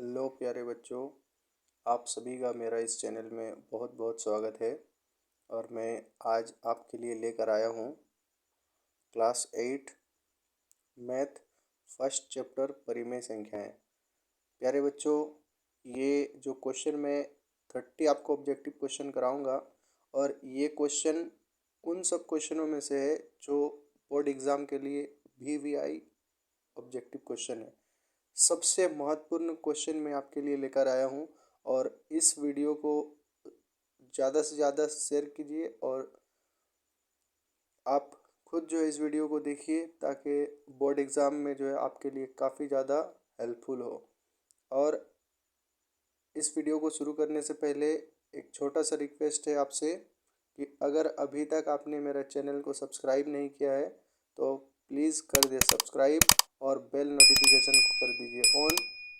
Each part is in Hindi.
हेलो प्यारे बच्चों, आप सभी का मेरा इस चैनल में बहुत बहुत स्वागत है। और मैं आज आपके लिए लेकर आया हूँ क्लास 8 मैथ फर्स्ट चैप्टर परिमेय संख्याएं। प्यारे बच्चों, ये जो क्वेश्चन मैं 30 आपको ऑब्जेक्टिव क्वेश्चन कराऊंगा, और ये क्वेश्चन उन सब क्वेश्चनों में से है जो बोर्ड एग्ज़ाम के लिए VVI ऑब्जेक्टिव क्वेश्चन है। सबसे महत्वपूर्ण क्वेश्चन मैं आपके लिए लेकर आया हूँ, और इस वीडियो को ज़्यादा से ज़्यादा शेयर कीजिए और आप खुद जो है इस वीडियो को देखिए, ताकि बोर्ड एग्ज़ाम में जो है आपके लिए काफ़ी ज़्यादा हेल्पफुल हो। और इस वीडियो को शुरू करने से पहले एक छोटा सा रिक्वेस्ट है आपसे कि अगर अभी तक आपने मेरा चैनल को सब्सक्राइब नहीं किया है तो प्लीज़ कर दे सब्सक्राइब, और बेल नोटिफिकेशन को कर दीजिए ऑन,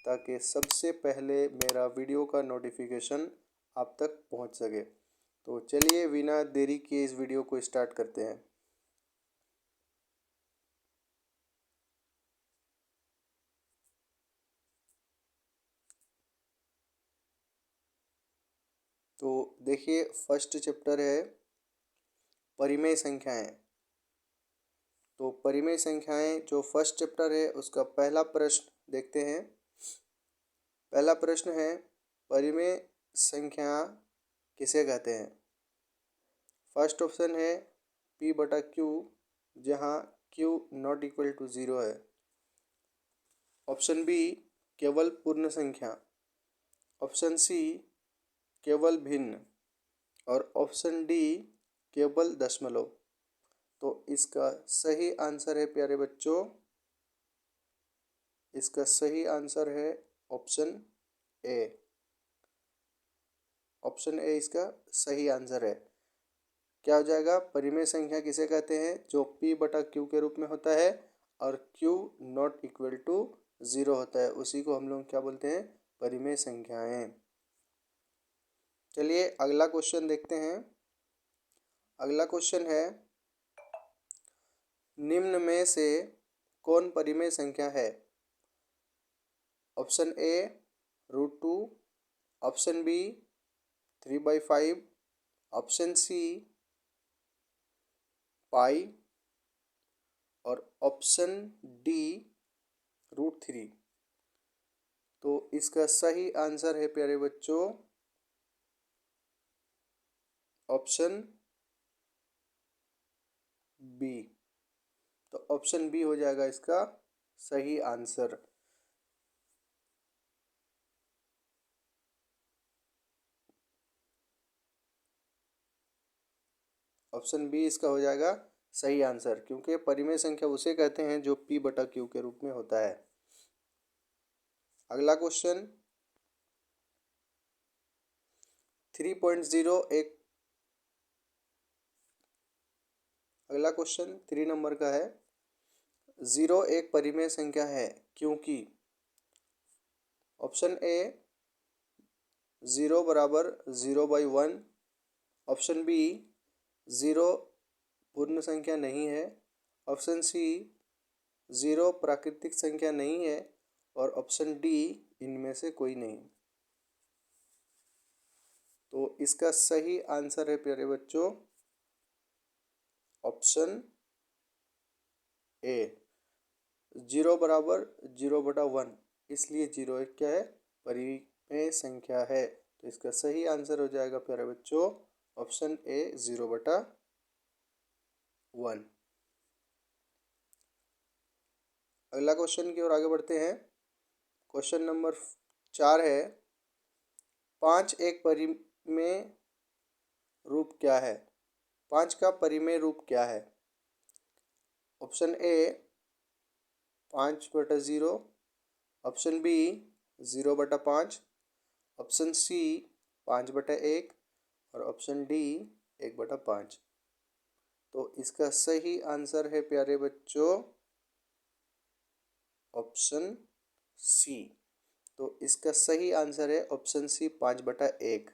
ताकि सबसे पहले मेरा वीडियो का नोटिफिकेशन आप तक पहुंच सके। तो चलिए बिना देरी किए इस वीडियो को स्टार्ट करते हैं। तो देखिए, फर्स्ट चैप्टर है परिमेय संख्याएं। तो परिमेय संख्याएं जो फर्स्ट चैप्टर है उसका पहला प्रश्न देखते हैं। पहला प्रश्न है, परिमेय संख्या किसे कहते हैं? फर्स्ट ऑप्शन है P/Q, जहाँ Q not equal to zero है। ऑप्शन बी, केवल पूर्ण संख्या। ऑप्शन सी, केवल भिन्न। और ऑप्शन डी, केवल दशमलव। तो इसका सही आंसर है प्यारे बच्चों, इसका सही आंसर है ऑप्शन ए। ऑप्शन ए इसका सही आंसर है। क्या हो जाएगा? परिमेय संख्या किसे कहते हैं? जो P/Q के रूप में होता है और Q not equal to zero होता है, उसी को हम लोग क्या बोलते हैं? परिमेय संख्याएं। चलिए अगला क्वेश्चन देखते हैं। अगला क्वेश्चन है, निम्न में से कौन परिमेय संख्या है? Option A √2, option B 3/5, option C pi, और ऑप्शन डी √3। तो इसका सही आंसर है प्यारे बच्चों ऑप्शन बी। तो ऑप्शन बी हो जाएगा इसका सही आंसर। ऑप्शन बी इसका हो जाएगा सही आंसर, क्योंकि परिमेय संख्या उसे कहते हैं जो P/Q के रूप में होता है। अगला क्वेश्चन 3.0 एक अगला क्वेश्चन 3 नंबर का है। 0 एक परिमेय संख्या है क्योंकि ऑप्शन ए 0 = 0/1, ऑप्शन बी 0 पूर्ण संख्या नहीं है, ऑप्शन सी 0 प्राकृतिक संख्या नहीं है, और ऑप्शन डी इनमें से कोई नहीं। तो इसका सही आंसर है प्यारे बच्चों ऑप्शन ए, 0 = 0/1, इसलिए 0 एक क्या है? परिमेय संख्या है। तो इसका सही आंसर हो जाएगा प्यारे बच्चों ऑप्शन ए, 0/1। अगला क्वेश्चन की ओर आगे बढ़ते हैं। क्वेश्चन नंबर 4 है, 5 एक परिमेय रूप क्या है? 5 का परिमेय रूप क्या है? Option A 5/0, option B 0/5, option C 5/1, और ऑप्शन डी 1/5। तो इसका सही आंसर है प्यारे बच्चों ऑप्शन सी। तो इसका सही आंसर है ऑप्शन सी, 5/1।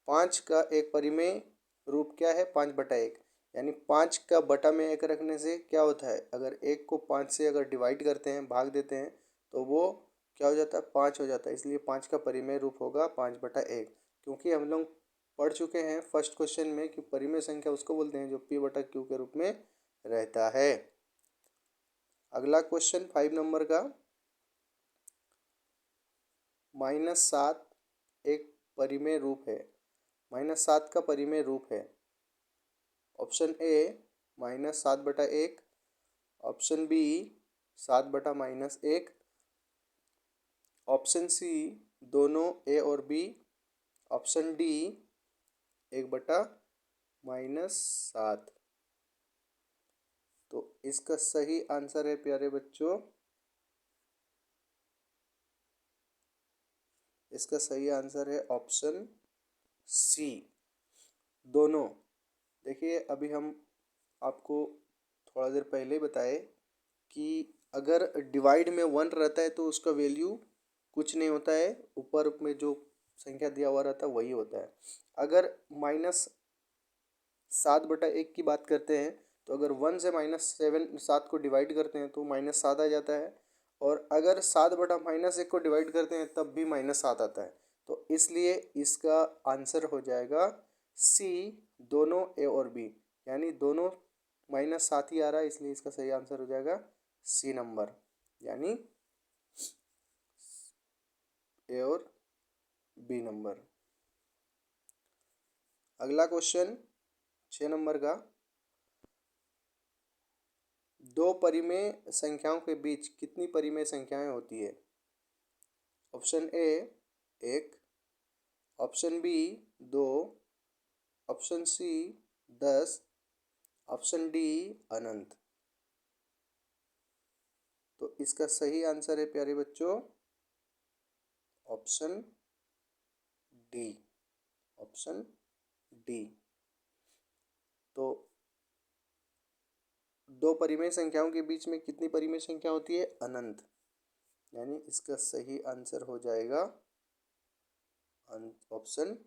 5 का एक परिमेय रूप क्या है? 5/1। यानी 5 का बटा में 1 रखने से क्या होता है, अगर 1 को 5 से अगर डिवाइड करते हैं, भाग देते हैं, तो वो क्या हो जाता है, 5 हो जाता है। इसलिए 5 का परिमेय रूप होगा 5/1। क्योंकि हम लोग पढ़ चुके हैं फर्स्ट क्वेश्चन में कि परिमेय संख्या उसको बोलते हैं जो p/q के रूप में रहता है। अगला क्वेश्चन 5 नंबर का, -7 एक परिमेय रूप है। -7 का परिमेय रूप है। Option A -7/1, option B 7/-1, option C दोनों ए और बी, ऑप्शन डी 1/-7। तो इसका सही आंसर है प्यारे बच्चों, इसका सही आंसर है ऑप्शन सी, दोनों। देखिए अभी हम आपको थोड़ा देर पहले ही बताए कि अगर डिवाइड में 1 रहता है तो उसका वैल्यू कुछ नहीं होता है, ऊपर में जो संख्या दिया हुआ रहता है वही होता है। अगर -7/1 की बात करते हैं तो अगर 1 से -7 को डिवाइड करते हैं तो -7 आ जाता है, और अगर 7/-1 को डिवाइड करते हैं तब भी -7 आता है। तो इसलिए इसका आंसर हो जाएगा सी, दोनों ए और बी, यानी दोनों -7 ही आ रहा है, इसलिए इसका सही आंसर हो जाएगा सी नंबर, यानी ए और बी नंबर। अगला क्वेश्चन 6 नंबर का, दो परिमेय संख्याओं के बीच कितनी परिमेय संख्याएं होती है। Option A 1, option B 2, option C 10, option D अनंत। तो इसका सही आंसर है प्यारे बच्चों ऑप्शन डी, ऑप्शन डी। तो दो परिमेय संख्याओं के बीच में कितनी परिमेय संख्या होती है, अनंत, यानी इसका सही आंसर हो जाएगा ऑप्शन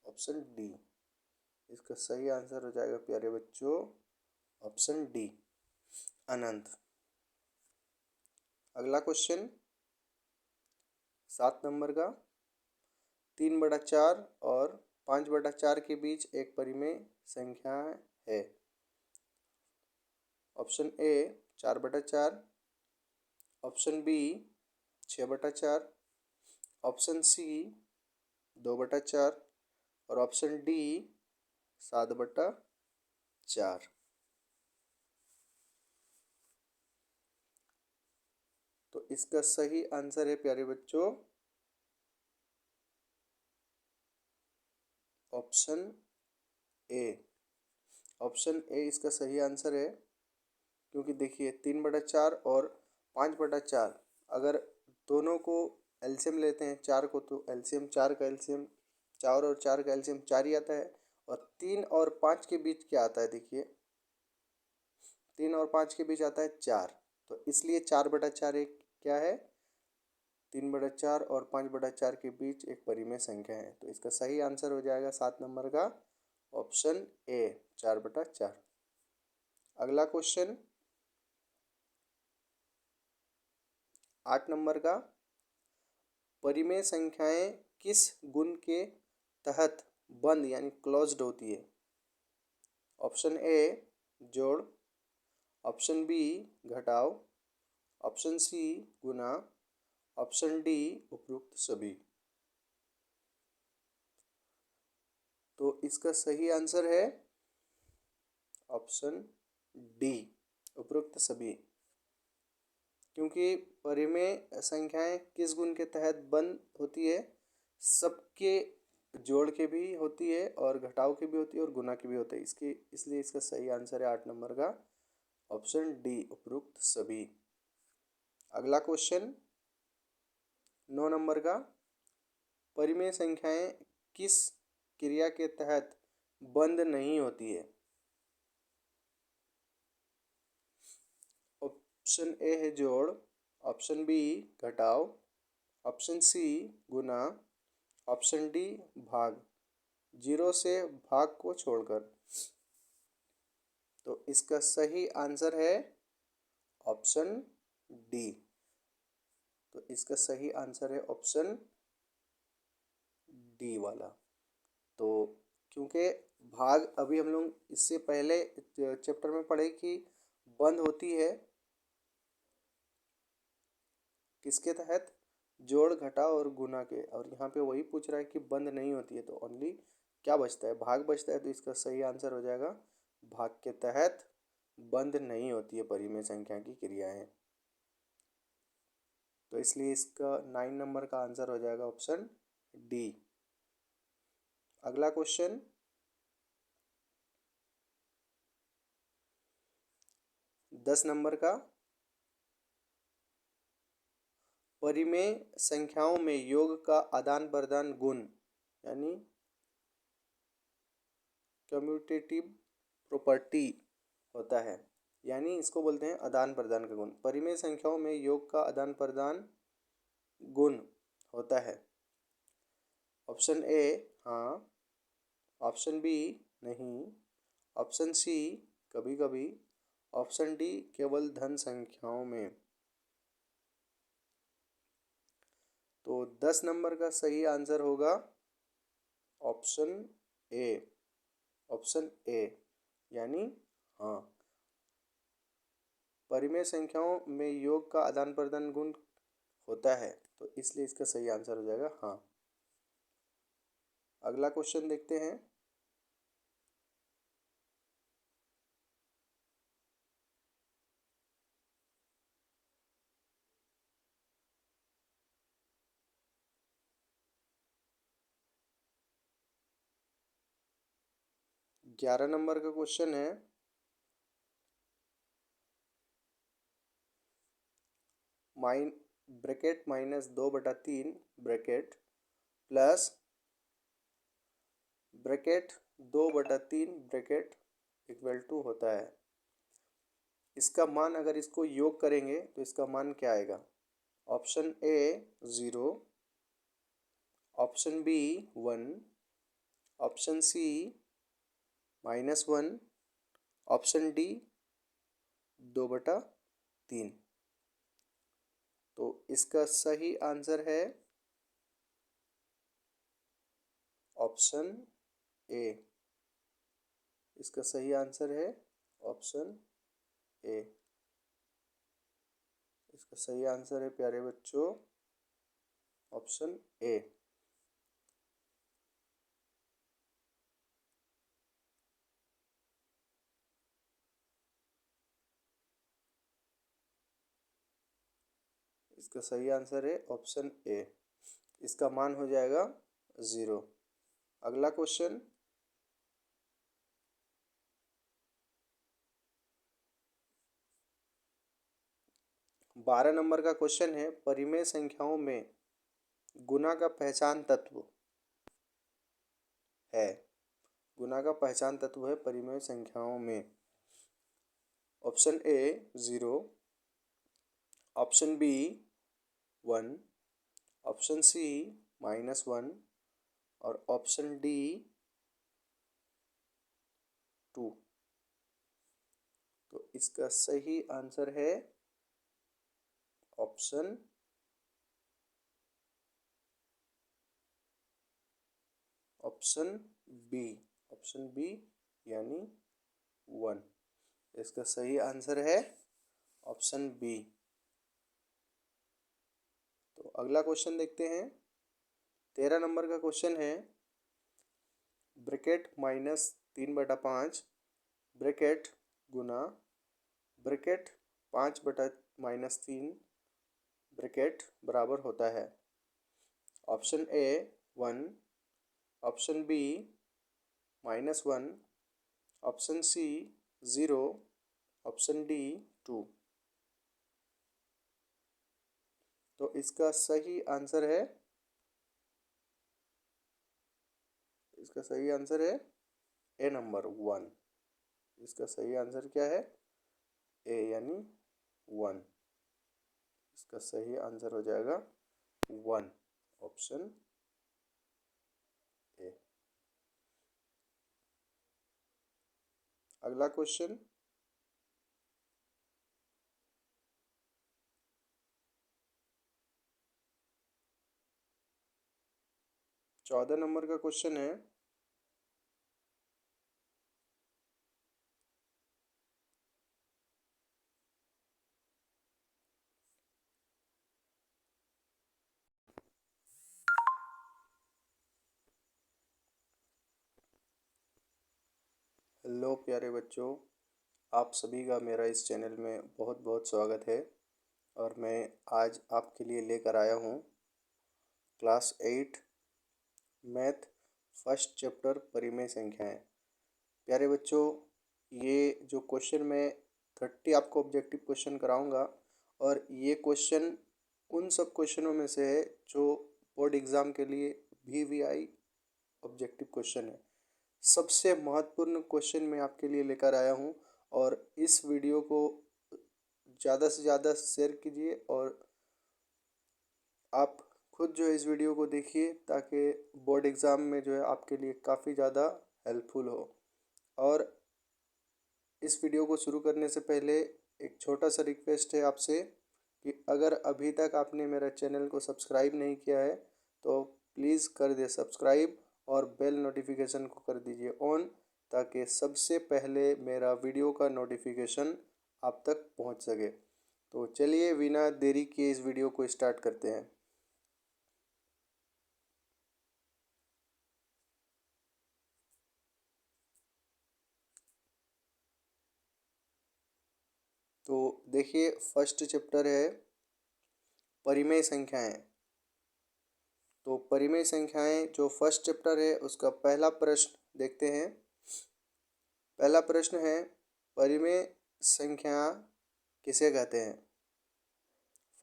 ऑप्शन डी। इसका सही आंसर हो जाएगा प्यारे बच्चों ऑप्शन डी, अनंत। अगला क्वेश्चन 7 नंबर का, 3/4 और 5/4 के बीच एक परिमेय संख्या है। Option A 4/4, option B 6/4, option C 2/4 और ऑप्शन डी 7/4। तो इसका सही आंसर है प्यारे बच्चों ऑप्शन ए, ऑप्शन ए इसका सही आंसर है। क्योंकि देखिए 3/4 और 5/4, अगर दोनों को एलसीएम लेते हैं, 4 को, तो एलसीएम 4 का एलसीएम 4 और 4 का एलसीएम 4 ही आता है। और 3 और 5 के बीच क्या आता है, देखिए 3 और 5 के बीच आता है 4। तो इसलिए 4/4 एक क्या है, 3/4 और 5/4 के बीच एक परिमेय संख्या है। तो इसका सही आंसर हो जाएगा 7 नंबर का ऑप्शन ए, 4/4। अगला क्वेश्चन 8 नंबर का, परिमेय संख्याएं किस गुण के तहत बंद यानी क्लोज्ड होती है। ऑप्शन ए जोड़, ऑप्शन बी घटाव, ऑप्शन सी गुना, ऑप्शन डी उपरोक्त सभी। तो इसका सही आंसर है ऑप्शन डी, उपरोक्त सभी। क्योंकि परिमेय संख्याएं किस गुण के तहत बंद होती है, सबके जोड़ के भी होती है और घटाव की भी होती है और गुना की भी होती है। इसलिए इसका सही आंसर है 8 नंबर का ऑप्शन डी, उपरोक्त सभी। अगला क्वेश्चन 9 नंबर का, परिमेय संख्याएं किस क्रिया के तहत बंद नहीं होती है। ऑप्शन ए है जोड़, ऑप्शन बी घटाव, ऑप्शन सी गुना, ऑप्शन डी भाग। जीरो से भाग को छोड़कर। तो इसका सही आंसर है ऑप्शन डी। तो इसका सही आंसर है ऑप्शन डी वाला। तो क्योंकि भाग अभी हम लोग इससे पहले चैप्टर में पढ़े कि बंद होती है किसके तहत, जोड़ घटाव और गुना के, और यहाँ पे वही पूछ रहा है कि बंद नहीं होती है। तो ओनली क्या बचता है, भाग बचता है। तो इसका सही आंसर हो जाएगा भाग के तहत बंद नहीं होती है परिमेय संख्या की क्रियाएं। तो इसलिए इसका 9 नंबर का आंसर हो जाएगा ऑप्शन डी। अगला क्वेश्चन 10 नंबर का, परिमेय संख्याओं में योग का आदान प्रदान गुण यानी कम्यूटेटिव प्रॉपर्टी होता है, यानी इसको बोलते हैं आदान प्रदान का गुण। परिमेय संख्याओं में योग का आदान प्रदान गुण होता है। ऑप्शन ए हाँ, ऑप्शन बी नहीं, ऑप्शन सी कभी कभी, ऑप्शन डी केवल धन संख्याओं में। तो 10 नंबर का सही आंसर होगा ऑप्शन ए। ऑप्शन ए यानी हाँ, परिमेय संख्याओं में योग का आदान प्रदान गुण होता है। तो इसलिए इसका सही आंसर हो जाएगा हाँ। अगला क्वेश्चन देखते हैं। ग्यारह नंबर का क्वेश्चन है, minus bracket -2/3 bracket plus bracket 2/3 bracket equal to होता है। इसका मान अगर इसको योग करेंगे तो इसका मान क्या आएगा। Option A 0, option B 1, option C -1, option D 2/3। तो इसका सही आंसर है ऑप्शन ए। इसका सही आंसर है ऑप्शन ए। इसका सही आंसर है प्यारे बच्चों ऑप्शन ए। इसका सही आंसर है ऑप्शन ए। इसका मान हो जाएगा 0। अगला क्वेश्चन 12 नंबर का क्वेश्चन है, परिमेय संख्याओं में गुना का पहचान तत्व है। गुना का पहचान तत्व है परिमेय संख्याओं में। Option A 0, option B 1, option C -1 और ऑप्शन डी 2। तो इसका सही आंसर है option option B. Option B यानी 1। इसका सही आंसर है ऑप्शन बी। तो अगला क्वेश्चन देखते हैं। 13 नंबर का क्वेश्चन है, ब्रैकेट -3/5 ब्रैकेट गुना ब्रैकेट 5/-3 ब्रैकेट बराबर होता है। Option A 1, option B -1, option C 0, option D 2। तो इसका सही आंसर है, इसका सही आंसर है ए नंबर 1। इसका सही आंसर क्या है, ए यानी 1। इसका सही आंसर हो जाएगा 1, ऑप्शन ए। अगला क्वेश्चन, 14 नंबर का क्वेश्चन है, हेलो प्यारे बच्चों, आप सभी का मेरा इस चैनल में बहुत बहुत स्वागत है। और मैं आज आपके लिए लेकर आया हूँ क्लास 8 मैथ फर्स्ट चैप्टर परिमेय संख्याएं। प्यारे बच्चों, ये जो क्वेश्चन मैं 30 आपको ऑब्जेक्टिव क्वेश्चन कराऊंगा, और ये क्वेश्चन उन सब क्वेश्चनों में से है जो बोर्ड एग्ज़ाम के लिए VVI ऑब्जेक्टिव क्वेश्चन है। सबसे महत्वपूर्ण क्वेश्चन मैं आपके लिए लेकर आया हूँ, और इस वीडियो को ज़्यादा से ज़्यादा शेयर कीजिए और आप खुद जो है इस वीडियो को देखिए, ताकि बोर्ड एग्ज़ाम में जो है आपके लिए काफ़ी ज़्यादा हेल्पफुल हो। और इस वीडियो को शुरू करने से पहले एक छोटा सा रिक्वेस्ट है आपसे कि अगर अभी तक आपने मेरा चैनल को सब्सक्राइब नहीं किया है तो प्लीज़ कर दे सब्सक्राइब, और बेल नोटिफिकेशन को कर दीजिए ऑन, ताकि सबसे पहले मेरा वीडियो का नोटिफिकेशन आप तक पहुंच सके। तो चलिए बिना देरी किए इस वीडियो को स्टार्ट करते हैं। तो देखिए, फर्स्ट चैप्टर है परिमेय संख्याएं। तो परिमेय संख्याएं जो फर्स्ट चैप्टर है उसका पहला प्रश्न देखते हैं। पहला प्रश्न है, परिमेय संख्या किसे कहते हैं?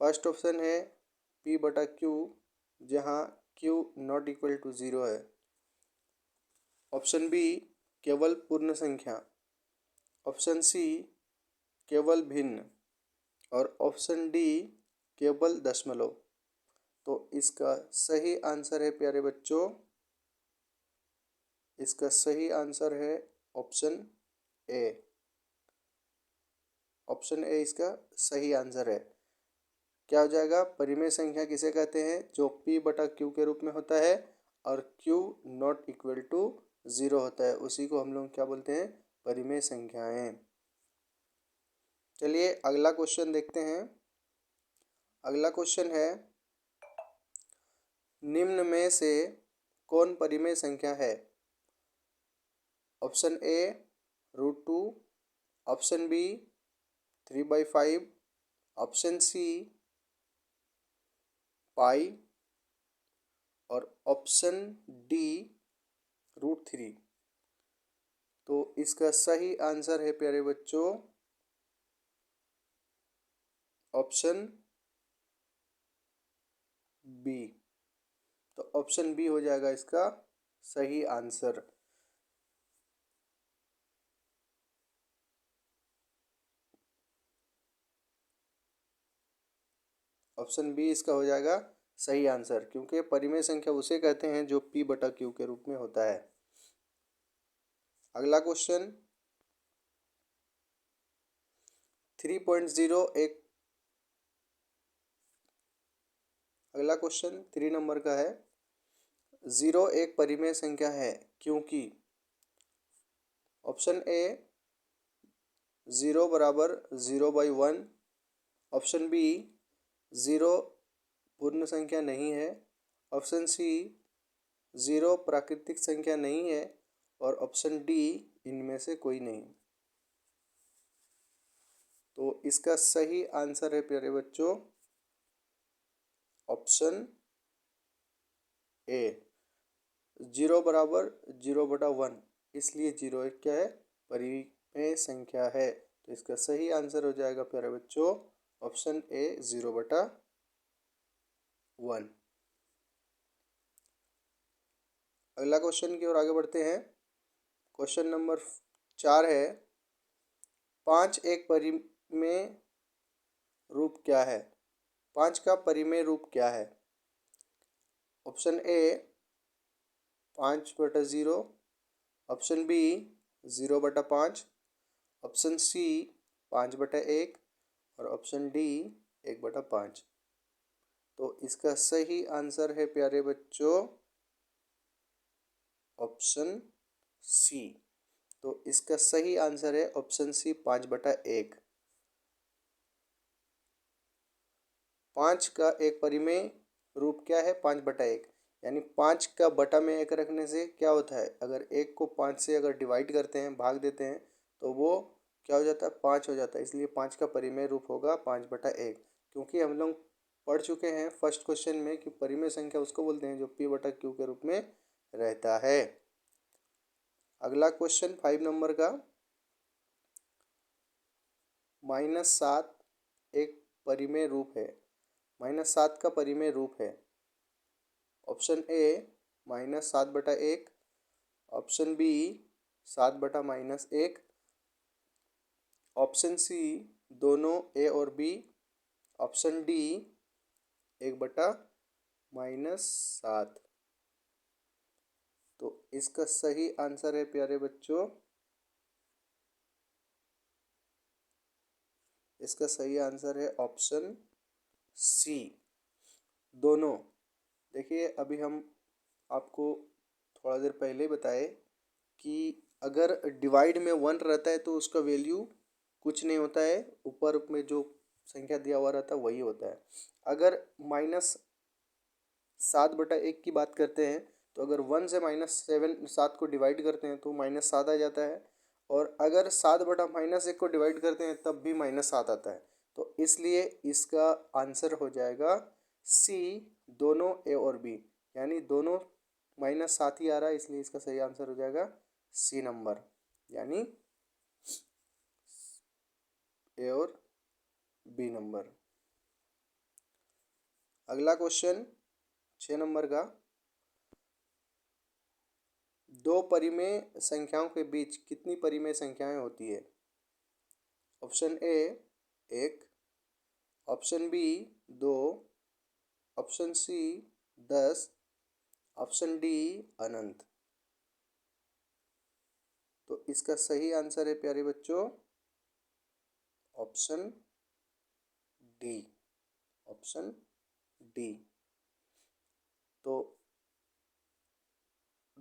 फर्स्ट ऑप्शन है P/Q, जहाँ Q नॉट इक्वल टू 0 है। ऑप्शन बी, केवल पूर्ण संख्या। ऑप्शन सी, केवल भिन्न। और ऑप्शन डी, केवल दशमलव। तो इसका सही आंसर है प्यारे बच्चों, इसका सही आंसर है ऑप्शन ए। ऑप्शन ए इसका सही आंसर है। क्या हो जाएगा? परिमेय संख्या किसे कहते हैं? जो P/Q के रूप में होता है और Q नॉट इक्वल टू 0 होता है, उसी को हम लोग क्या बोलते हैं? परिमेय संख्याएं। चलिए अगला क्वेश्चन देखते हैं। अगला क्वेश्चन है, निम्न में से कौन परिमेय संख्या है? Option A √2, option B 3/5, option C pi, और ऑप्शन डी √3। तो इसका सही आंसर है प्यारे बच्चों ऑप्शन बी। तो ऑप्शन बी हो जाएगा इसका सही आंसर। ऑप्शन बी इसका हो जाएगा सही आंसर, क्योंकि परिमेय संख्या उसे कहते हैं जो P/Q के रूप में होता है। अगला क्वेश्चन 3.0 एक अगला क्वेश्चन 3 नंबर का है, 0 एक परिमेय संख्या है क्योंकि ऑप्शन ए 0 = 0/1, ऑप्शन बी 0 पूर्ण संख्या नहीं है, ऑप्शन सी 0 प्राकृतिक संख्या नहीं है, और ऑप्शन डी इनमें से कोई नहीं। तो इसका सही आंसर है प्यारे बच्चों ऑप्शन ए, 0 = 0/1, इसलिए 0 एक क्या है? परिमेय संख्या है। तो इसका सही आंसर हो जाएगा प्यारे बच्चों ऑप्शन ए, 0/1। अगला क्वेश्चन की ओर आगे बढ़ते हैं। क्वेश्चन नंबर 4 है, 5 एक परिमेय रूप क्या है? 5 का परिमेय रूप क्या है? Option A 5/0, option B 0/5, option C 5/1 और ऑप्शन डी 1/5। तो इसका सही आंसर है प्यारे बच्चों ऑप्शन सी। तो इसका सही आंसर है ऑप्शन सी 5/1। 5 का एक परिमेय रूप क्या है? 5/1। यानी 5 का बटा में 1 रखने से क्या होता है? अगर 1 को 5 से अगर डिवाइड करते हैं, भाग देते हैं, तो वो क्या हो जाता है? 5 हो जाता है। इसलिए 5 का परिमेय रूप होगा 5/1। क्योंकि हम लोग पढ़ चुके हैं फर्स्ट क्वेश्चन में कि परिमेय संख्या उसको बोलते हैं जो p/q के रूप में रहता है। अगला क्वेश्चन 5 नंबर का, -7 एक परिमेय रूप है। -7 का परिमेय रूप है। Option A -7/1, option B 7/-1, option C दोनों ए और बी, ऑप्शन डी 1/-7। तो इसका सही आंसर है प्यारे बच्चों, इसका सही आंसर है ऑप्शन सी, दोनों। देखिए अभी हम आपको थोड़ा देर पहले बताए कि अगर डिवाइड में 1 रहता है तो उसका वैल्यू कुछ नहीं होता है, ऊपर में जो संख्या दिया हुआ रहता है वही होता है। अगर -7/1 की बात करते हैं तो अगर 1 से -7 को डिवाइड करते हैं तो -7 आ जाता है, और अगर 7/-1 को डिवाइड करते हैं तब भी -7 आता है। तो इसलिए इसका आंसर हो जाएगा सी, दोनों ए और बी। यानी दोनों -7 ही आ रहा है, इसलिए इसका सही आंसर हो जाएगा सी नंबर, यानी ए और बी नंबर। अगला क्वेश्चन 6 नंबर का, दो परिमेय संख्याओं के बीच कितनी परिमेय संख्याएं होती है? Option A 1, option B 2, option C 10, option D अनंत। तो इसका सही आंसर है प्यारे बच्चों ऑप्शन डी, ऑप्शन डी। तो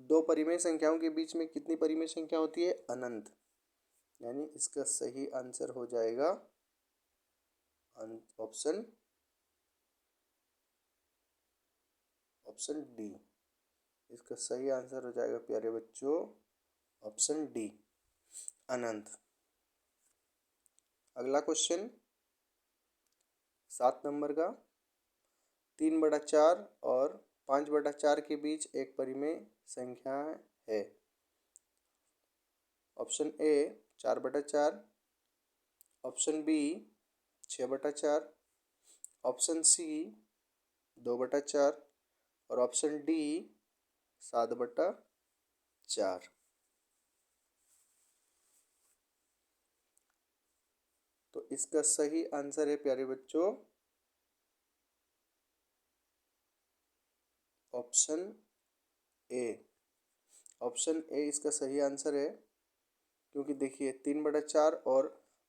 दो परिमेय संख्याओं के बीच में कितनी परिमेय संख्या होती है? अनंत। यानी इसका सही आंसर हो जाएगा ऑप्शन ऑप्शन डी। इसका सही आंसर हो जाएगा प्यारे बच्चों ऑप्शन डी, अनंत। अगला क्वेश्चन 7 नंबर का, 3/4 और 5/4 के बीच एक परिमेय संख्या है। Option A 4/4, option B 6/4, option C 2/4 और ऑप्शन डी 7/4। तो इसका सही आंसर है प्यारे बच्चों ऑप्शन ए, ऑप्शन ए इसका सही आंसर है। क्योंकि देखिए 3/4 और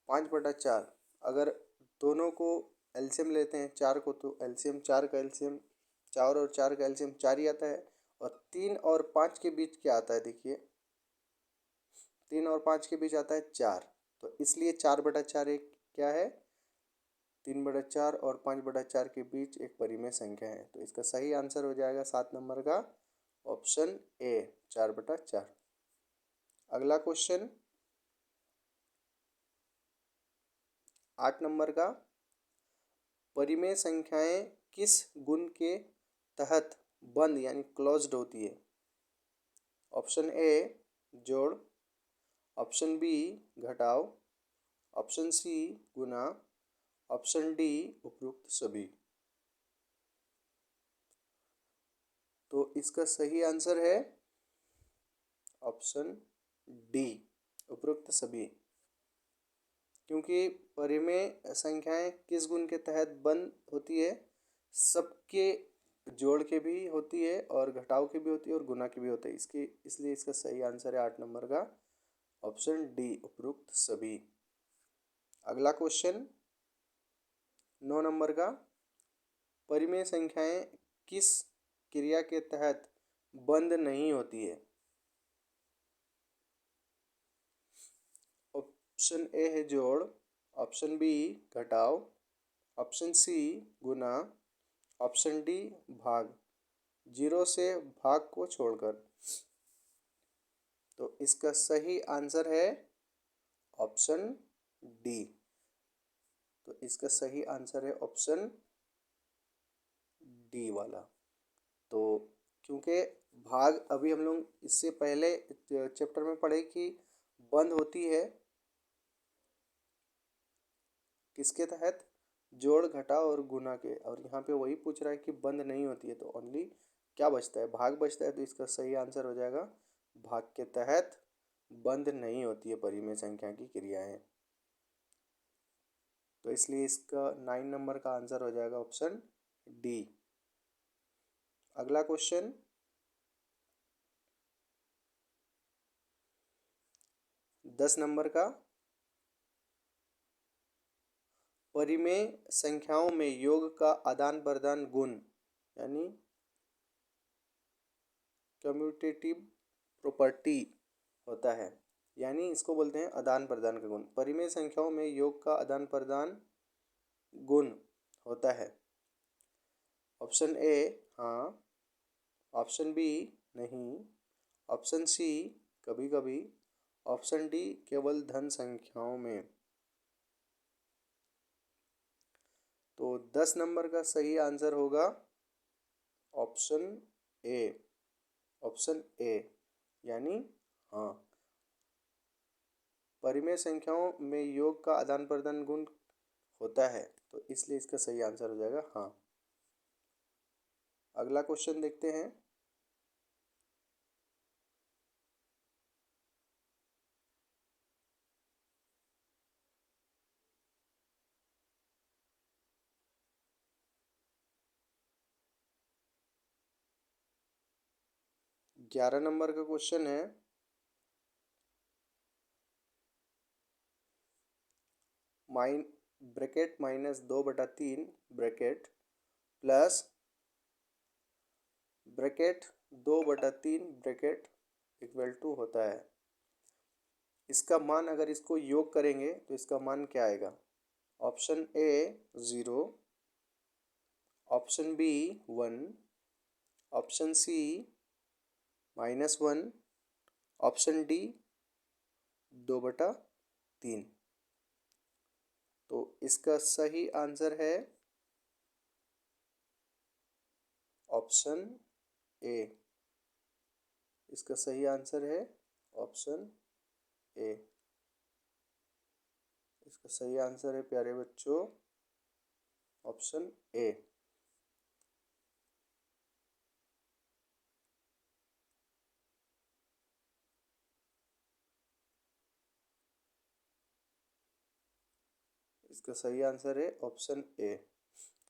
5/4, अगर दोनों को एलसीएम लेते हैं 4 को, तो एलसीएम 4 का एलसीएम 4 और 4 का एलसीएम 4 ही आता है। और 3 और 5 के बीच क्या आता है? देखिए 3 और 5 के बीच आता है 4। तो इसलिए 4/4 एक क्या है? 3/4 और 5/4 के बीच एक परिमेय संख्या है। तो इसका सही आंसर हो जाएगा 7 नंबर का ऑप्शन ए 4/4। अगला क्वेश्चन 8 नंबर का, परिमेय संख्याएं किस गुण के तहत बंद यानी क्लोज्ड होती है? ऑप्शन ए जोड़, ऑप्शन बी घटाव, ऑप्शन सी गुना, ऑप्शन डी उपरोक्त सभी। तो इसका सही आंसर है ऑप्शन डी उपरोक्त सभी। क्योंकि परिमेय संख्याएं किस गुण के तहत बंद होती है? सबके जोड़ के भी होती है और घटाव की भी होती है और गुना की भी होती है। इसलिए इसका सही आंसर है 8 नंबर का ऑप्शन डी उपरोक्त सभी। अगला क्वेश्चन 9 नंबर का, परिमेय संख्याएं किस क्रिया के तहत बंद नहीं होती है? ऑप्शन ए है जोड़, ऑप्शन बी घटाव, ऑप्शन सी गुना, ऑप्शन डी भाग, जीरो से भाग को छोड़कर। तो इसका सही आंसर है ऑप्शन डी। तो इसका सही आंसर है ऑप्शन डी वाला। तो क्योंकि भाग अभी हम लोग इससे पहले चैप्टर में पढ़े कि बंद होती है किसके तहत, जोड़ घटाव और गुना के, और यहाँ पे वही पूछ रहा है कि बंद नहीं होती है, तो ओनली क्या बचता है, भाग बचता है। तो इसका सही आंसर हो जाएगा भाग के तहत बंद नहीं होती है परिमेय संख्या की क्रियाएं। तो इसलिए इसका 9 नंबर का आंसर हो जाएगा ऑप्शन डी। अगला क्वेश्चन 10 नंबर का, परिमेय संख्याओं में योग का आदान प्रदान गुण यानी कम्यूटेटिव प्रॉपर्टी होता है, यानी इसको बोलते हैं आदान प्रदान का गुण। परिमेय संख्याओं में योग का आदान प्रदान गुण होता है। ऑप्शन ए हाँ, ऑप्शन बी नहीं, ऑप्शन सी कभी कभी, ऑप्शन डी केवल धन संख्याओं में। तो 10 नंबर का सही आंसर होगा ऑप्शन ए। ऑप्शन ए यानी हाँ, परिमेय संख्याओं में योग का आदान प्रदान गुण होता है, तो इसलिए इसका सही आंसर हो जाएगा हाँ। अगला क्वेश्चन देखते हैं। ग्यारह नंबर का क्वेश्चन है, minus bracket -2/3 bracket plus bracket 2/3 bracket equal to होता है। इसका मान अगर इसको योग करेंगे तो इसका मान क्या आएगा? Option A 0, option B 1, option C -1, option D 2/3। तो इसका सही आंसर है ऑप्शन ए। इसका सही आंसर है ऑप्शन ए। इसका सही आंसर है प्यारे बच्चों ऑप्शन ए। इसका सही आंसर है ऑप्शन ए।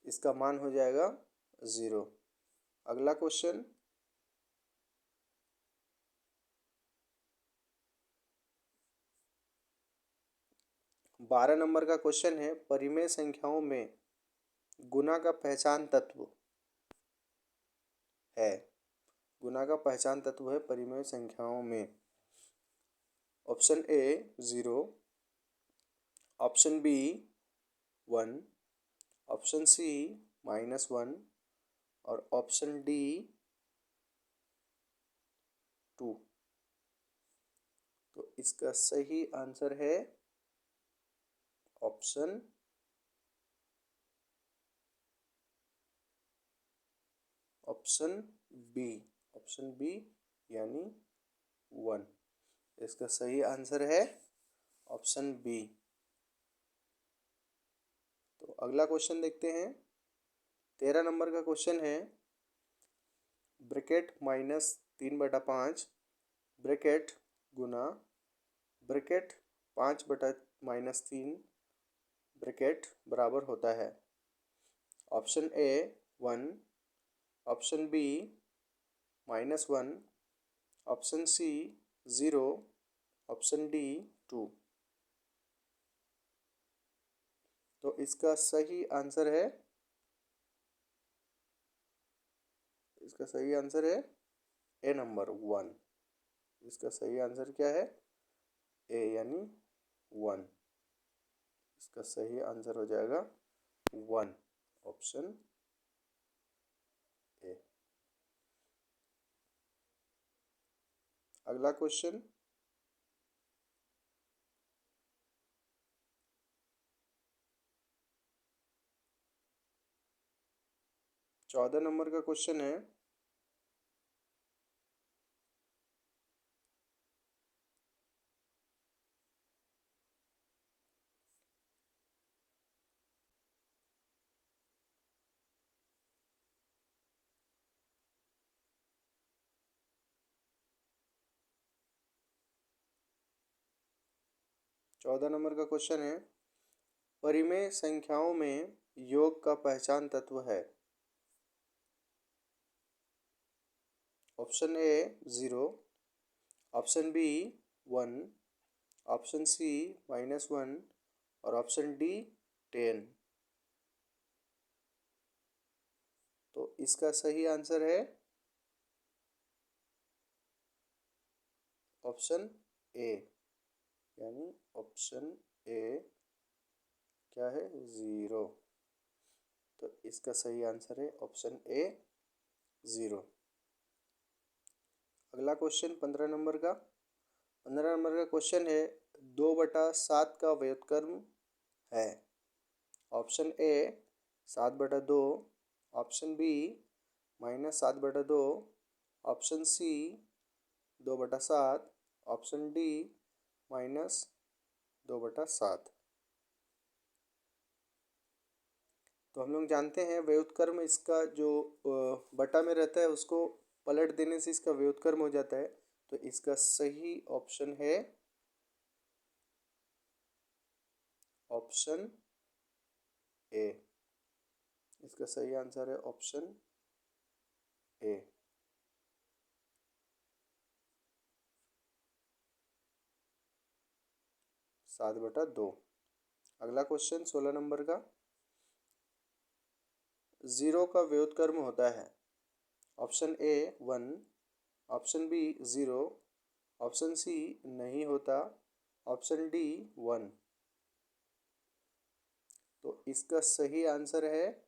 इसका मान हो जाएगा 0। अगला क्वेश्चन 12 नंबर का क्वेश्चन है, परिमेय संख्याओं में गुना का पहचान तत्व है। गुना का पहचान तत्व है परिमेय संख्याओं में। Option A 0, option B 1, option C -1 और ऑप्शन डी 2। तो इसका सही आंसर है ऑप्शन बी। ऑप्शन बी यानी 1। इसका सही आंसर है ऑप्शन बी। तो अगला क्वेश्चन देखते हैं। 13 नंबर का क्वेश्चन है, ब्रैकेट -3/5 ब्रैकेट गुना ब्रैकेट 5/-3 ब्रैकेट बराबर होता है। Option A 1, option B -1, option C 0, option D 2। तो इसका सही आंसर है, इसका सही आंसर है ए नंबर 1। इसका सही आंसर क्या है? ए यानी 1। इसका सही आंसर हो जाएगा 1, ऑप्शन ए। अगला क्वेश्चन, चौदह नंबर का क्वेश्चन है, परिमेय संख्याओं में योग का पहचान तत्व है। Option A 0, option B 1, option C -1 और ऑप्शन डी 10। तो इसका सही आंसर है ऑप्शन ए, यानी ऑप्शन ए क्या है? 0। तो इसका सही आंसर है ऑप्शन ए 0। अगला क्वेश्चन 15 नंबर का क्वेश्चन है, 2/7 का व्युत्क्रम है। Option A 7/2, option B -7/2, option C 2/7, option D -2/7। तो हम लोग जानते हैं व्युत्क्रम, इसका जो बटा में रहता है उसको पलट देने से इसका व्युत्क्रम हो जाता है। तो इसका सही ऑप्शन है ऑप्शन ए। इसका सही आंसर है ऑप्शन ए। सात बटा दो। अगला क्वेश्चन 16 नंबर का, 0 का व्युत्क्रम होता है। Option A 1, option B 0, option C नहीं होता, ऑप्शन डी 1। तो इसका सही आंसर है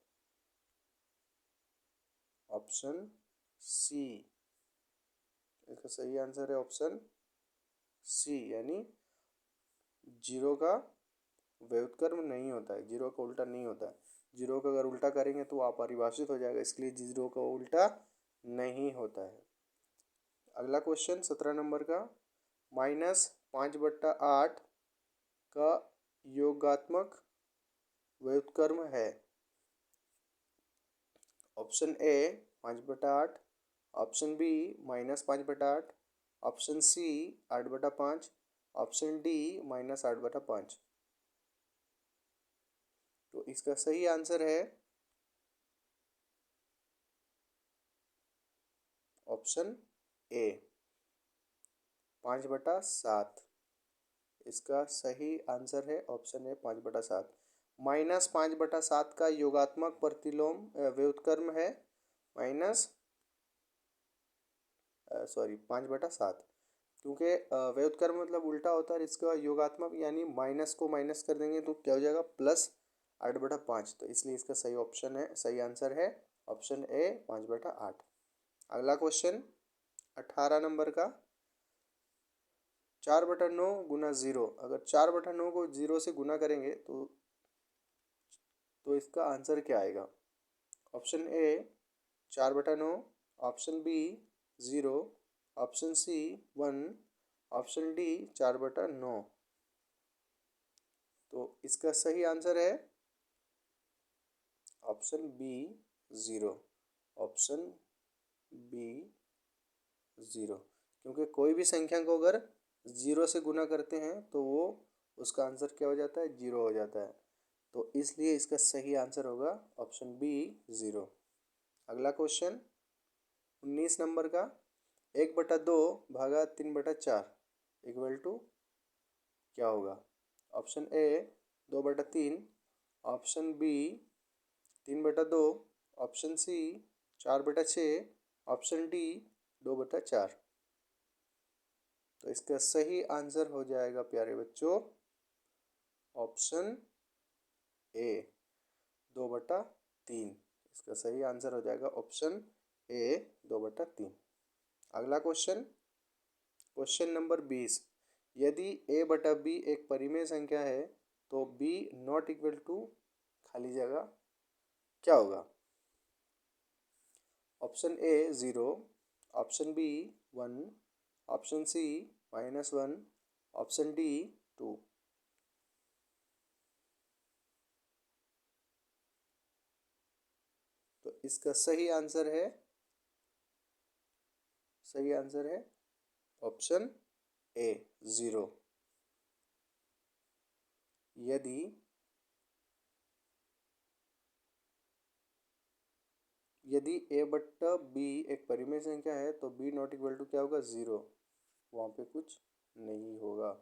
ऑप्शन सी। इसका सही आंसर है ऑप्शन सी, यानी 0 का व्युत्क्रम नहीं होता है, 0 का उल्टा नहीं होता है। 0 का अगर उल्टा करेंगे तो अपरिभाषित हो जाएगा, इसलिए 0 का उल्टा नहीं होता है। अगला क्वेश्चन 17 नंबर का, -5/8 का योगात्मक व्युत्क्रम है। Option A 5/8, option B -5/8, option C 8/5, option D -8/5। तो इसका सही आंसर है ऑप्शन ए 5/7। इसका सही आंसर है ऑप्शन ए 5/7। -5/7 का योगात्मक प्रतिलोम व्युत्क्रम है माइनस 5/7, क्योंकि व्युत्क्रम मतलब उल्टा होता है। इसका योगात्मक यानी माइनस को माइनस कर देंगे तो क्या हो जाएगा? +8/5। तो इसलिए इसका सही ऑप्शन है, सही आंसर है ऑप्शन ए 5/8। अगला क्वेश्चन 18 नंबर का, 4/9 गुना 0। अगर 4/9 को 0 से गुना करेंगे तो इसका आंसर क्या आएगा? Option A 4/9, option B 0, option C 1, option D 4/9। तो इसका सही आंसर है ऑप्शन बी 0, ऑप्शन बी 0। क्योंकि कोई भी संख्या को अगर 0 से गुना करते हैं तो वो उसका आंसर क्या हो जाता है? 0 हो जाता है। तो इसलिए इसका सही आंसर होगा ऑप्शन बी 0। अगला क्वेश्चन 19 नंबर का, 1/2 भागा 3/4। इक्वल टू क्या होगा? Option A 2/3, option B 3/2, option C 4/6, option D 2/4। तो इसका सही आंसर हो जाएगा प्यारे बच्चों ऑप्शन ए 2/3। इसका सही आंसर हो जाएगा ऑप्शन ए 2/3। अगला क्वेश्चन, क्वेश्चन नंबर 20। यदि a बटा b एक परिमेय संख्या है तो b नॉट इक्वल टू खाली जगह क्या होगा? Option A 0, option B 1, option C -1, option D 2। तो इसका सही आंसर है, सही आंसर है ऑप्शन ए 0। यदि यदि a बट्टा b एक परिमेय संख्या है तो b नॉट इक्वल टू क्या होगा? 0। वहाँ पे कुछ नहीं होगा।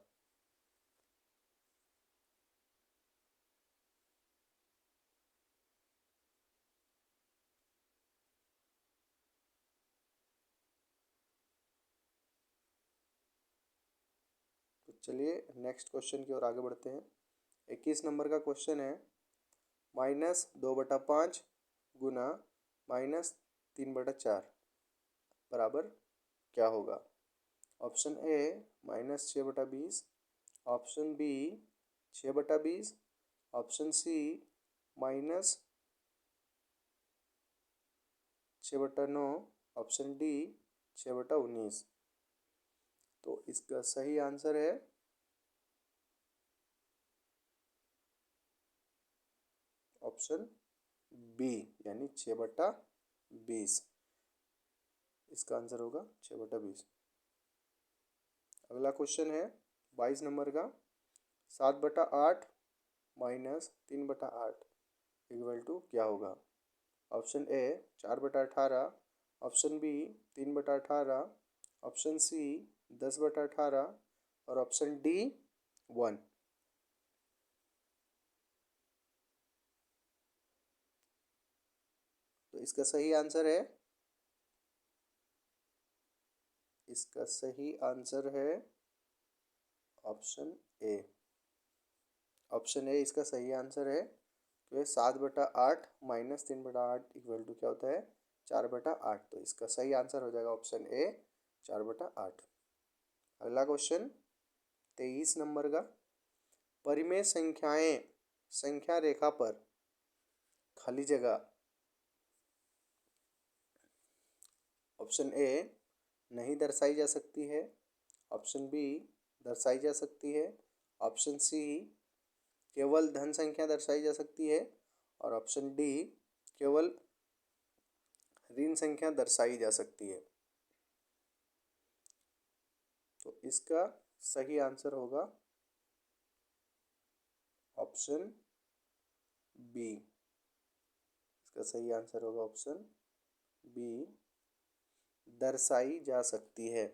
तो चलिए नेक्स्ट क्वेश्चन की ओर आगे बढ़ते हैं। 21 नंबर का क्वेश्चन है, -2/5 गुना -3/4 बराबर क्या होगा? Option A -6/20, option B 6/20, option C -6/9, option D 6/19। तो इसका सही आंसर है ऑप्शन बी यानी 6/20। इसका आंसर होगा 6/20। अगला क्वेश्चन है 22 नंबर का, 7/8 -3/8 इक्वल टू क्या होगा? Option A 4/18, option B 3/18, option C 10/18 और ऑप्शन डी 1। तो इसका सही आंसर है, इसका सही आंसर है ऑप्शन ए। ऑप्शन ए इसका सही आंसर है। तो 7/8 -3/8 इक्वल टू क्या होता है? 4/8। तो इसका सही आंसर हो जाएगा ऑप्शन ए 4/8। अगला क्वेश्चन 23 नंबर का, परिमेय संख्याएं संख्या रेखा पर खाली जगह ऑप्शन ए नहीं दर्शाई जा सकती है, ऑप्शन बी दर्शाई जा सकती है, ऑप्शन सी केवल धन संख्या दर्शाई जा सकती है और ऑप्शन डी केवल ऋण संख्या दर्शाई जा सकती है। तो इसका सही आंसर होगा ऑप्शन बी। इसका सही आंसर होगा ऑप्शन बी, दर्शाई जा सकती है।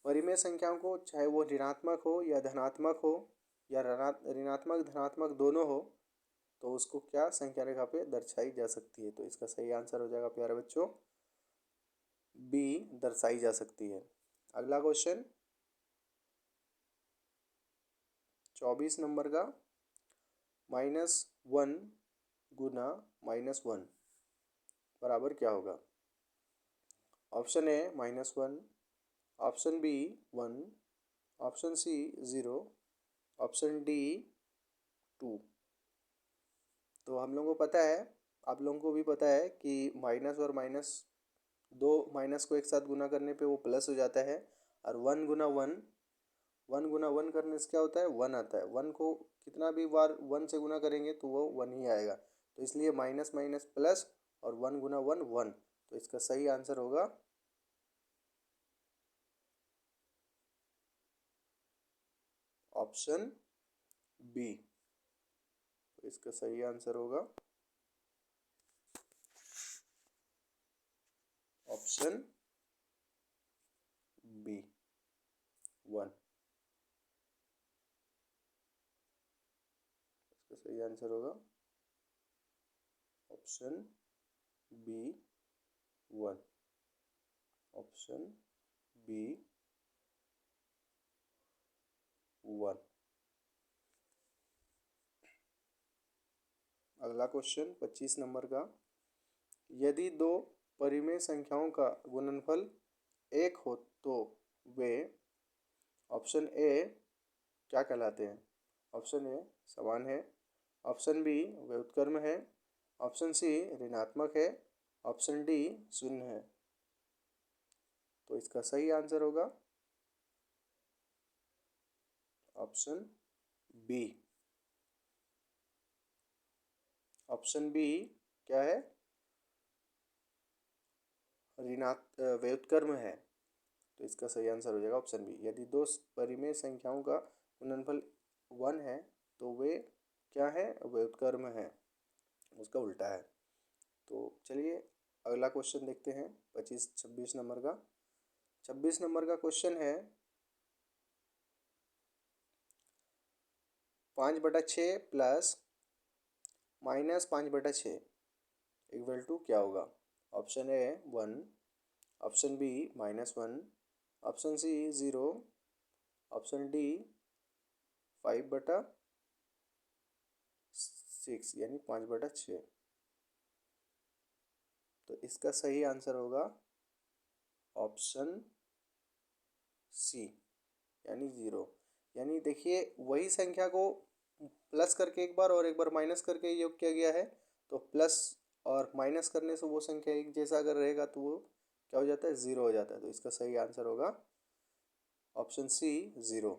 परिमेय संख्याओं को चाहे वो ऋणात्मक हो या धनात्मक हो या ऋणात्मक धनात्मक दोनों हो तो उसको क्या संख्या रेखा पे दर्शाई जा सकती है। तो इसका सही आंसर हो जाएगा प्यारे बच्चों बी, दर्शाई जा सकती है। अगला क्वेश्चन 24 नंबर का, -1 गुना -1 बराबर क्या होगा? Option A -1, option B 1, option C 0, option D 2। तो हम लोगों को पता है, आप लोगों को भी पता है कि माइनस और माइनस, दो माइनस को एक साथ गुना करने पे वो प्लस हो जाता है। और 1 गुना 1 करने से क्या होता है? 1 आता है। 1 को कितना भी बार 1 से गुना करेंगे तो वो 1 ही आएगा। तो इसलिए माइनस माइनस प्लस और 1 गुना 1 1। तो इसका सही आंसर होगा ऑप्शन बी। तो इसका सही आंसर होगा ऑप्शन बी 1। इसका सही आंसर होगा ऑप्शन बी 1। Option B 1। अगला क्वेश्चन 25 नंबर का, यदि दो परिमेय संख्याओं का गुणनफल 1 हो तो वे ऑप्शन ए क्या कहलाते हैं? ऑप्शन ए समान है, ऑप्शन बी व्युत्क्रम है, ऑप्शन सी ऋणात्मक है, ऑप्शन डी शून्य है। तो इसका सही आंसर होगा ऑप्शन बी। ऑप्शन बी क्या है? व्युत्क्रम है। तो इसका सही आंसर हो जाएगा ऑप्शन बी। यदि दो परिमेय संख्याओं का गुणनफल 1 है तो वे क्या है? व्युत्क्रम है, उसका उल्टा है। तो चलिए अगला क्वेश्चन देखते हैं 26 नंबर का। 26 नंबर का क्वेश्चन है 5/6 प्लस -5/6 इक्वल टू क्या होगा? Option A 1, option B -1, option C 0, option D 5/6 यानी 5/6। तो इसका सही आंसर होगा ऑप्शन सी यानी 0। यानी देखिए वही संख्या को प्लस करके एक बार और एक बार माइनस करके योग किया गया है, तो प्लस और माइनस करने से वो संख्या एक जैसा अगर रहेगा तो वो क्या हो जाता है? 0 हो जाता है। तो इसका सही आंसर होगा ऑप्शन सी 0।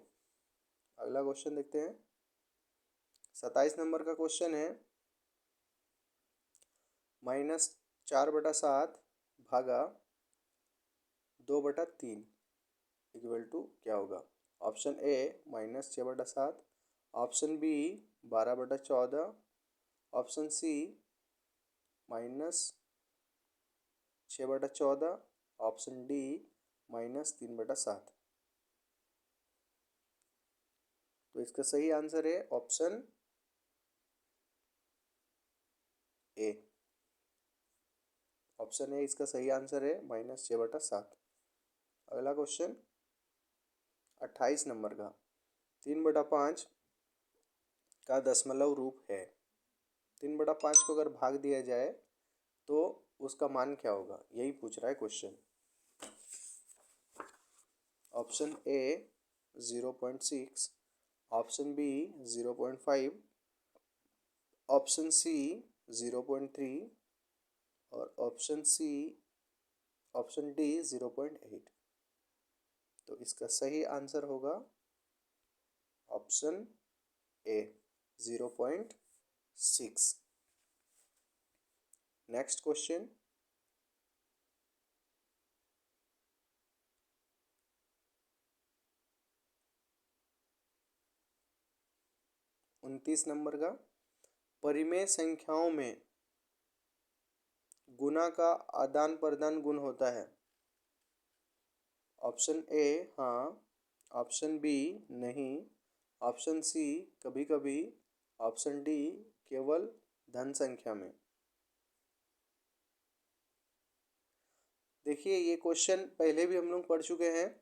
अगला क्वेश्चन देखते हैं 27 नंबर का क्वेश्चन है -4/7 भागा 2/3 इक्वल टू क्या होगा? Option A -6/7, option B 12/14, option C -6/14, option D -3/7। तो इसका सही आंसर है ऑप्शन ए। ऑप्शन ए इसका सही आंसर है -6/7। अगला क्वेश्चन 28 नंबर का, 3/5 का दशमलव रूप है। 3/5 को अगर भाग दिया जाए तो उसका मान क्या होगा? यही पूछ रहा है question. Option A 0.6, option B 0.5, option C 0.3 और ऑप्शन डी 0.8। तो इसका सही आंसर होगा option A 0.6। Next question 29 number का, परिमेय संख्याओं में गुना का आदान प्रदान गुण होता है। ऑप्शन ए हाँ, ऑप्शन बी नहीं, ऑप्शन सी कभी कभी, ऑप्शन डी केवल धन संख्या में। देखिए ये क्वेश्चन पहले भी हम लोग पढ़ चुके हैं,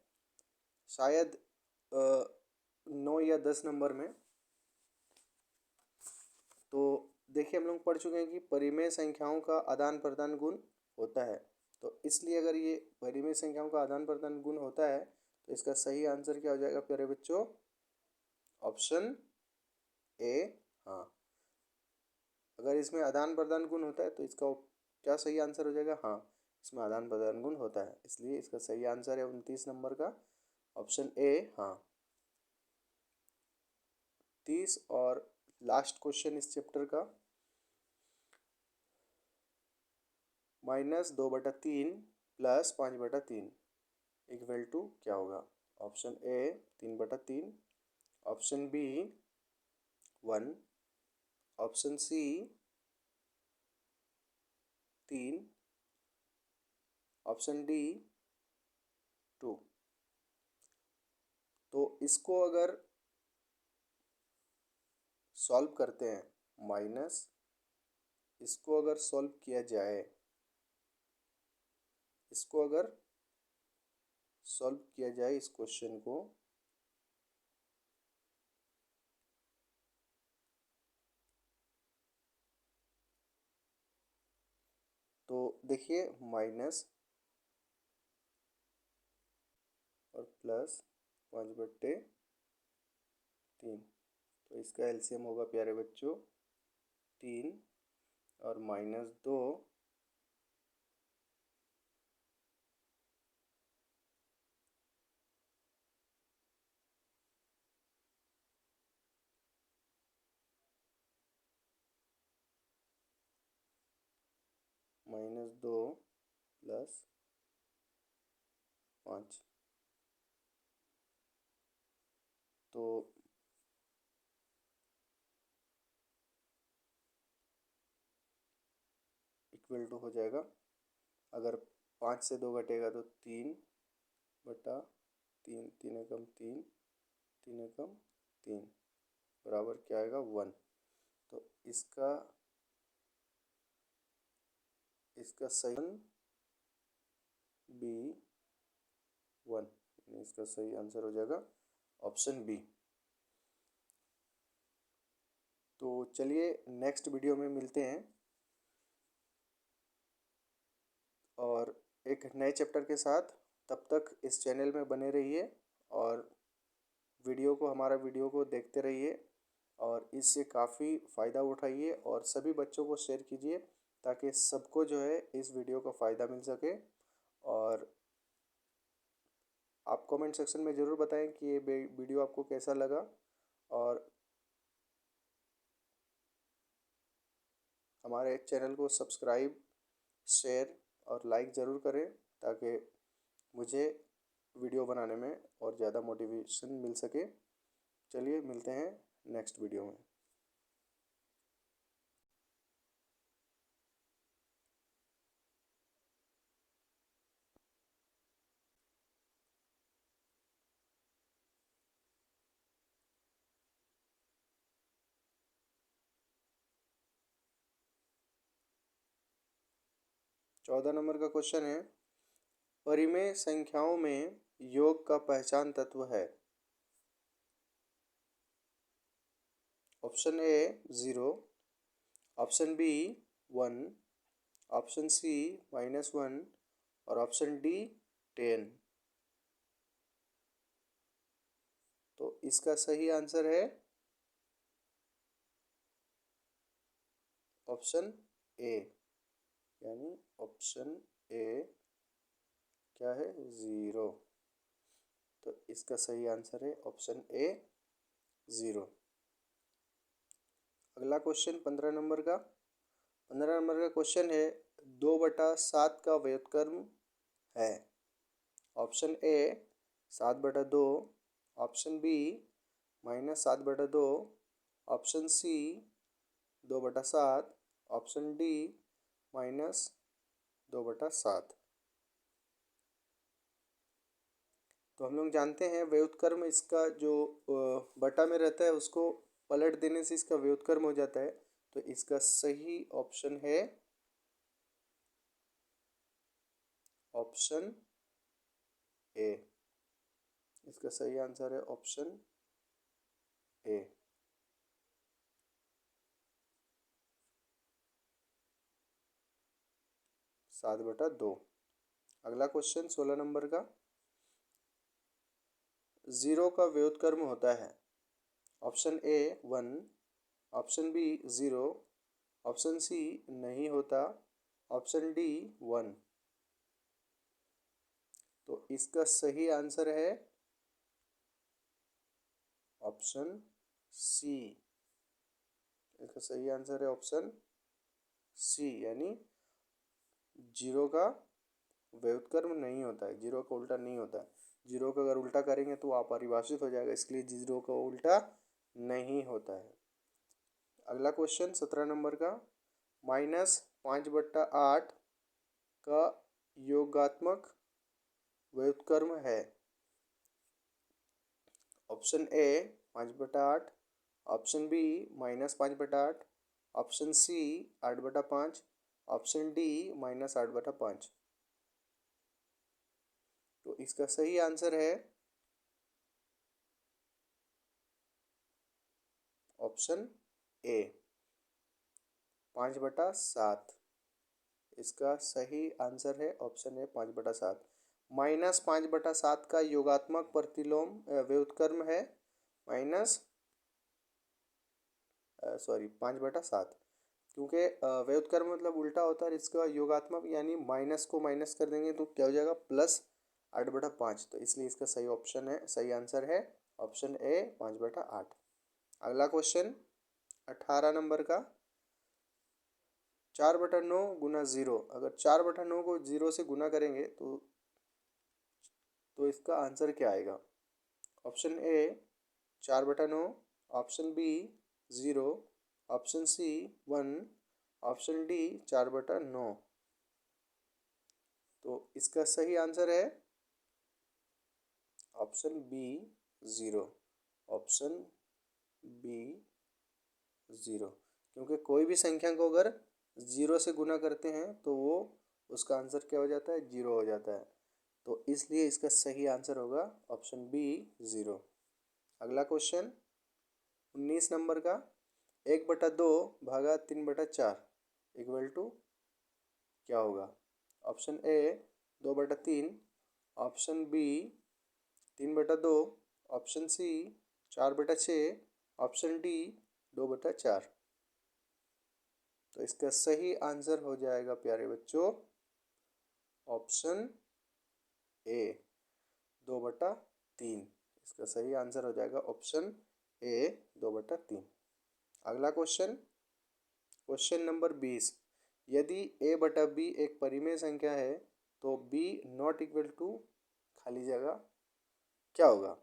शायद 9 या 10 नंबर में। तो देखिए हम लोग पढ़ चुके हैं कि परिमेय संख्याओं का आदान प्रदान गुण होता है। तो इसलिए अगर ये परिमेय संख्याओं का आदान प्रदान गुण होता है तो इसका सही आंसर क्या हो जाएगा प्यारे बच्चों? ऑप्शन ए हाँ। अगर इसमें आदान प्रदान गुण होता है तो इसका क्या सही आंसर हो जाएगा? हाँ, इसमें आदान प्रदान गुण होता है, इसलिए इसका सही आंसर है 29 नंबर का ऑप्शन ए हाँ। 30 और लास्ट क्वेश्चन इस चैप्टर का, -2/3 प्लस 5/3 इक्वल टू क्या होगा? Option A 3/3, option B 1, option C 3, option D 2। तो इसको अगर सॉल्व करते हैं, माइनस इसको अगर सॉल्व किया जाए, इसको अगर सॉल्व किया जाए इस क्वेश्चन को, तो देखिए माइनस और प्लस 5/3, तो इसका एलसीएम होगा प्यारे बच्चों 3 और -2, -2 + 5, तो इक्वल टू हो जाएगा, अगर 5 से 2 घटेगा तो 3/3, 3 एकम 3, 3 एकम 3 बराबर क्या आएगा 1। तो इसका सही बी 1, इसका सही आंसर हो जाएगा ऑप्शन बी। तो चलिए नेक्स्ट वीडियो में मिलते हैं और एक नए चैप्टर के साथ। तब तक इस चैनल में बने रहिए और हमारा वीडियो को देखते रहिए और इससे काफ़ी फ़ायदा उठाइए और सभी बच्चों को शेयर कीजिए ताकि सबको जो है इस वीडियो का फ़ायदा मिल सके। और आप कमेंट सेक्शन में ज़रूर बताएं कि ये वीडियो आपको कैसा लगा और हमारे चैनल को सब्सक्राइब, शेयर और लाइक ज़रूर करें ताकि मुझे वीडियो बनाने में और ज़्यादा मोटिवेशन मिल सके। चलिए मिलते हैं नेक्स्ट वीडियो में। चौदह नंबर का क्वेश्चन है, परिमेय संख्याओं में योग का पहचान तत्व है। Option A 0, option B 1, option C -1 और ऑप्शन डी 10। तो इसका सही आंसर है ऑप्शन ए, यानी ऑप्शन ए क्या है 0। तो इसका सही आंसर है ऑप्शन ए 0। अगला क्वेश्चन 15 नंबर का क्वेश्चन है, 2/7 का व्युत्क्रम है। Option A 7/2, option B -7/2, option C 2/7, option D -2/7। तो हम लोग जानते हैं व्युत्क्रम, इसका जो बटा में रहता है उसको पलट देने से इसका व्युत्क्रम हो जाता है। तो इसका सही ऑप्शन है ऑप्शन ए। इसका सही आंसर है ऑप्शन ए। सात बटा दो। अगला क्वेश्चन 16 नंबर का, 0 का व्युत्क्रम होता है। Option A 1, option B 0, option C नहीं होता, ऑप्शन डी 1। तो इसका सही आंसर है ऑप्शन सी। इसका सही आंसर है ऑप्शन सी, यानी 0 का व्युत्क्रम नहीं होता है, 0 का उल्टा नहीं होता है। 0 का अगर उल्टा करेंगे तो अपरिभाषित हो जाएगा, इसलिए 0 का उल्टा नहीं होता है। अगला क्वेश्चन 17 नंबर का, -5/8 का योगात्मक व्युत्क्रम है। Option A 5/8, option B -5/8, option C 8/5, option D -8/5। तो इसका सही आंसर है ऑप्शन ए 5/7। इसका सही आंसर है ऑप्शन ए 5/7। -5/7 का योगात्मक प्रतिलोम व्युत्क्रम है माइनस सॉरी 5/7, क्योंकि व्युत्क्रम मतलब उल्टा होता है। इसका योगात्मक यानी माइनस को माइनस कर देंगे तो क्या हो जाएगा +8/5। तो इसलिए इसका सही ऑप्शन है, सही आंसर है ऑप्शन ए 5/8। अगला क्वेश्चन 18 नंबर का, 4/9 गुना 0। अगर 4/9 को 0 से गुना करेंगे तो इसका आंसर क्या आएगा? Option A 4/9, option B 0, option C 1, option D 4/9। तो इसका सही आंसर है ऑप्शन बी 0। ऑप्शन बी 0, क्योंकि कोई भी संख्या को अगर 0 से गुना करते हैं तो वो उसका आंसर क्या हो जाता है? 0 हो जाता है। तो इसलिए इसका सही आंसर होगा ऑप्शन बी 0। अगला क्वेश्चन 19 नंबर का, 1/2 भागा 3/4 इक्वल टू क्या होगा? Option A 2/3, option B 3/2, option C 4/6, option D 2/4। तो इसका सही आंसर हो जाएगा प्यारे बच्चों ऑप्शन ए 2/3। इसका सही आंसर हो जाएगा ऑप्शन ए 2/3। अगला क्वेश्चन, क्वेश्चन नंबर 20। यदि a/b एक परिमेय संख्या है तो b नॉट इक्वल टू खाली जगह क्या होगा?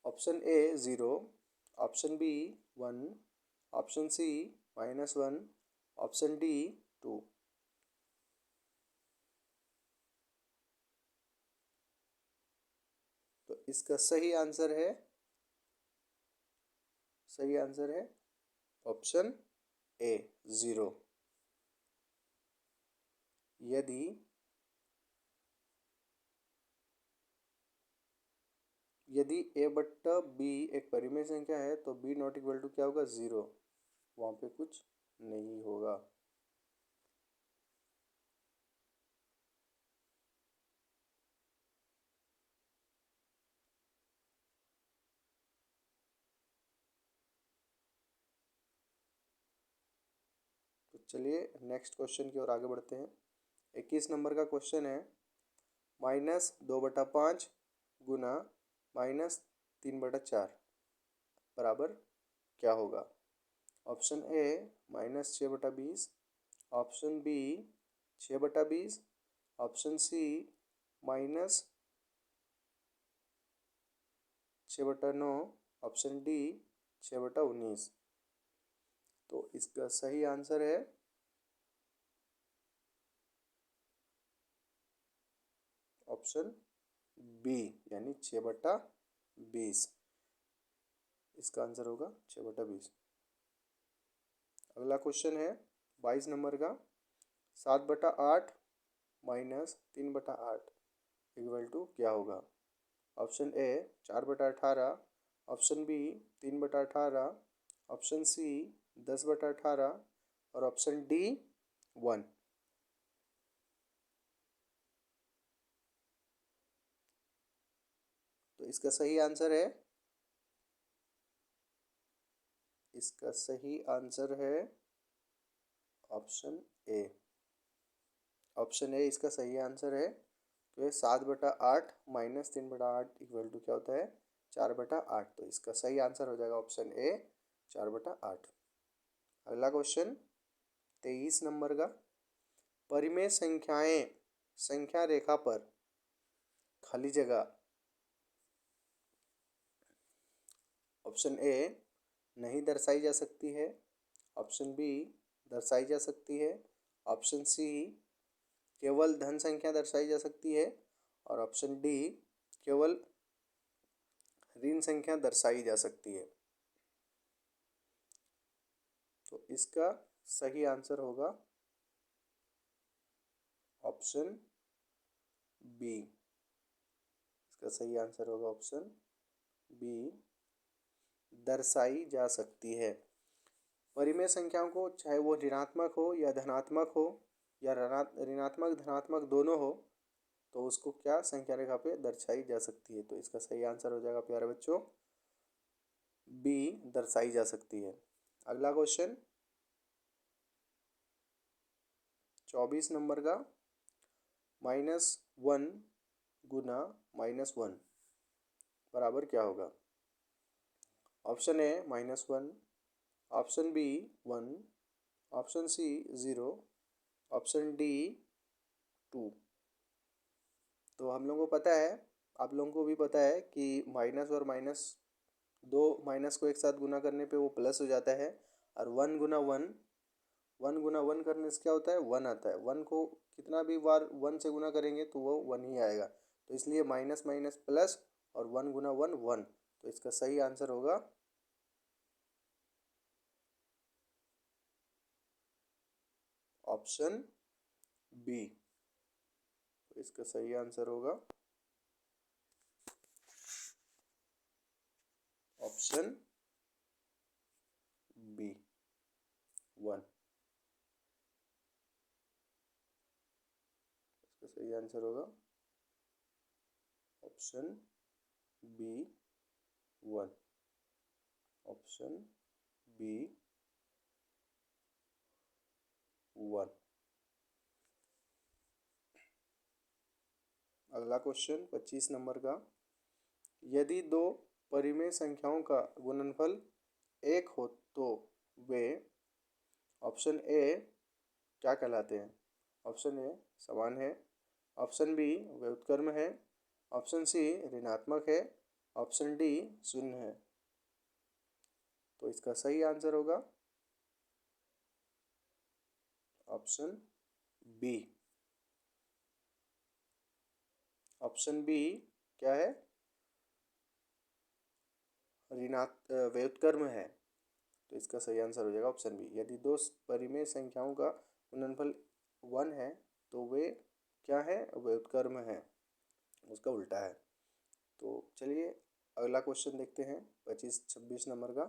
Option A 0, option B 1, option C -1, option D 2। तो इसका सही आंसर है ऑप्शन ए 0। यदि a/b एक परिमेय संख्या है तो b नॉट इक्वल टू क्या होगा? 0। वहाँ पे कुछ नहीं होगा। तो चलिए नेक्स्ट क्वेश्चन की ओर आगे बढ़ते हैं। 21 नंबर का क्वेश्चन है, -2/5 गुना -3/4 बराबर क्या होगा? Option A -6/20, option B 6/20, option C -6/9, option D 6/19। तो इसका सही आंसर है ऑप्शन बी यानी 6/20। इसका आंसर होगा 6/20। अगला क्वेश्चन है 22 नंबर का, 7/8 -3/8 इक्वल टू क्या होगा? Option A 4/18, option B 3/18, option C 10/18 और ऑप्शन डी 1। तो इसका सही आंसर है ऑप्शन ए। ऑप्शन ए इसका सही आंसर है। तो ये 7/8 -3/8 इक्वल टू क्या होता है? 4/8। तो इसका सही आंसर हो जाएगा ऑप्शन ए 4/8। अगला क्वेश्चन 23 नंबर का, परिमेय संख्याएं संख्या रेखा पर खाली जगह ऑप्शन ए नहीं दर्शाई जा सकती है, ऑप्शन बी दर्शाई जा सकती है, ऑप्शन सी केवल धन संख्या दर्शाई जा सकती है और ऑप्शन डी केवल ऋण संख्या दर्शाई जा सकती है। तो इसका सही आंसर होगा ऑप्शन बी। इसका सही आंसर होगा ऑप्शन बी, दर्शाई जा सकती है। परिमेय संख्याओं को चाहे वो ऋणात्मक हो या धनात्मक हो या ऋणात्मक धनात्मक दोनों हो, तो उसको क्या संख्या रेखा पे दर्शाई जा सकती है। तो इसका सही आंसर हो जाएगा प्यारे बच्चों बी, दर्शाई जा सकती है। अगला क्वेश्चन 24 नंबर का, -1 गुना -1 बराबर क्या होगा। Option A -1, option B 1, option C 0, option D 2। तो हम लोगों को पता है, आप लोगों को भी पता है कि माइनस और माइनस, दो माइनस को एक साथ गुना करने पे वो प्लस हो जाता है। और 1 गुना 1 करने से क्या होता है, 1 आता है। 1 को कितना भी बार 1 से गुना करेंगे तो वो 1 ही आएगा। तो इसलिए माइनस माइनस प्लस, और 1 गुना 1 1। तो इसका सही आंसर होगा ऑप्शन बी। तो इसका सही आंसर होगा ऑप्शन बी 1। इसका सही आंसर होगा ऑप्शन बी 1, ऑप्शन बी 1। अगला क्वेश्चन 25 नंबर का, यदि दो परिमेय संख्याओं का गुणनफल 1 हो तो वे ऑप्शन ए क्या कहलाते हैं। ऑप्शन ए समान है, ऑप्शन बी व्युत्क्रम है, ऑप्शन सी ऋणात्मक है, ऑप्शन डी शून्य है। तो इसका सही आंसर होगा ऑप्शन बी। ऑप्शन बी क्या है, व्युत्क्रम है। तो इसका सही आंसर हो जाएगा ऑप्शन बी। यदि दो परिमेय संख्याओं का गुणनफल 1 है तो वे क्या है, व्युत्क्रम है, उसका उल्टा है। तो चलिए अगला क्वेश्चन देखते हैं 26 नंबर का।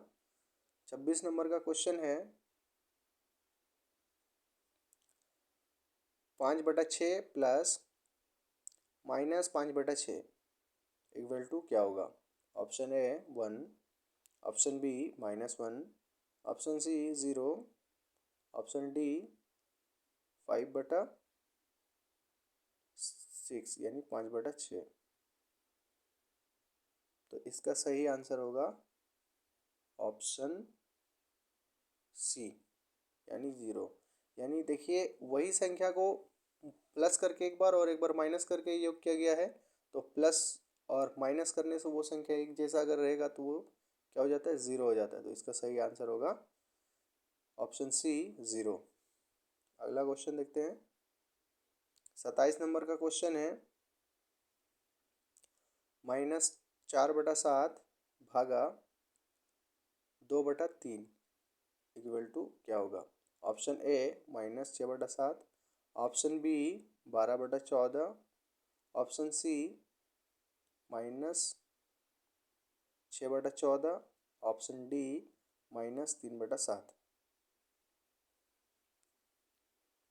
26 नंबर का क्वेश्चन है 5/6 प्लस -5/6 इक्वल टू क्या होगा। Option A 1, option B -1, option C 0, option D 5/6 यानी 5/6। तो इसका सही आंसर होगा ऑप्शन सी यानी 0। यानी देखिए वही संख्या को प्लस करके एक बार और एक बार माइनस करके योग किया गया है। तो प्लस और माइनस करने से वो संख्या एक जैसा अगर रहेगा तो वो क्या हो जाता है, 0 हो जाता है। तो इसका सही आंसर होगा ऑप्शन सी 0। अगला क्वेश्चन देखते हैं 27 नंबर का क्वेश्चन है -4/7 भागा 2/3 इक्वल टू क्या होगा। Option A -6/7, option B 12/14, option C -6/14, option D -3/7।